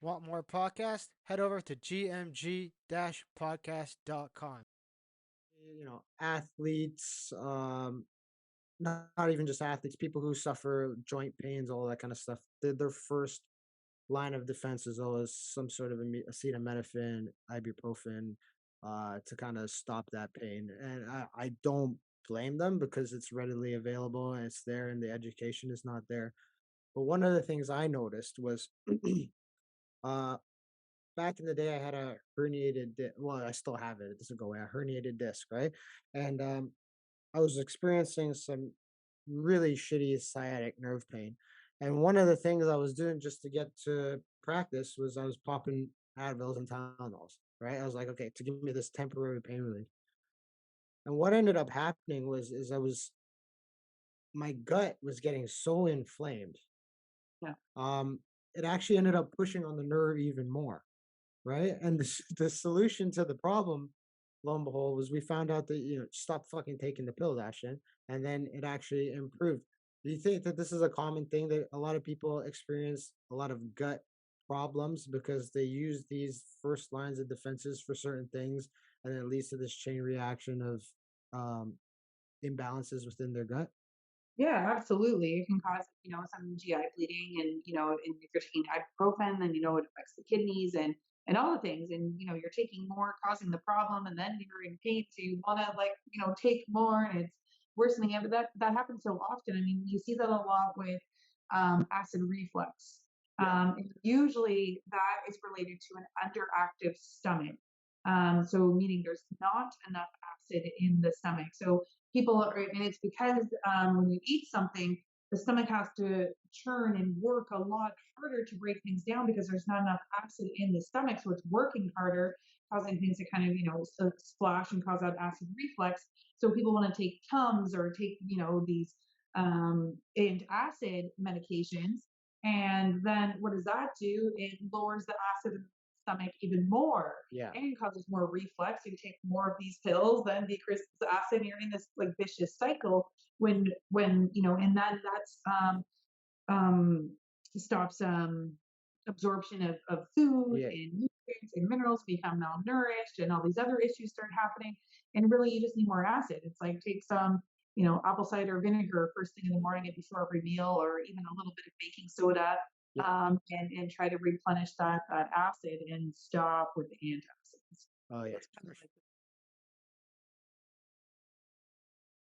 Want more podcasts? Head over to gmg-podcast.com. Athletes, not even just athletes, people who suffer joint pains, all that kind of stuff. Their first line of defense is always some sort of acetaminophen, ibuprofen, to kind of stop that pain. And I don't blame them because it's readily available and it's there, and the education is not there. But one of the things I noticed was, uh, back in the day, I had a well, I still have it. It doesn't go away. A herniated disc, right? And I was experiencing some really shitty sciatic nerve pain. And one of the things I was doing just to get to practice was I was popping Advils and Tylenols, right? I was like, okay, to give me this temporary pain relief. And what ended up happening was, my gut was getting so inflamed. Yeah. It actually ended up pushing on the nerve even more, right? And the solution to the problem, lo and behold, was we found out that, stop fucking taking the pills, Ashton, and then it actually improved. Do you think that this is a common thing that a lot of people experience a lot of gut problems because they use these first lines of defenses for certain things, and then it leads to this chain reaction of um, imbalances within their gut? Yeah, absolutely. It can cause, some GI bleeding and, and if you're taking ibuprofen, then, it affects the kidneys and all the things. And, you're taking more, causing the problem, and then you're in pain. So you want to take more and it's worsening it. But that happens so often. I mean, you see that a lot with acid reflux. Yeah. And usually that is related to an underactive stomach. So meaning there's not enough acid in the stomach. So people are, and it's because when you eat something, the stomach has to churn and work a lot harder to break things down because there's not enough acid in the stomach. So it's working harder, causing things to kind of, splash and cause that acid reflux. So people want to take Tums or take, these antacid medications. And then what does that do? It lowers the acid in the stomach even more Yeah. and causes more reflux. You take more of these pills, then decreases the acid. And you're in this like vicious cycle when and then that's um, stops absorption of food Yeah. and nutrients and minerals, become malnourished, and all these other issues start happening. And really, you just need more acid. It's like take some, apple cider vinegar first thing in the morning and before every meal, or even a little bit of baking soda, Yeah. and try to replenish that acid and stop with the antacids. Oh, yeah. That's kind of like the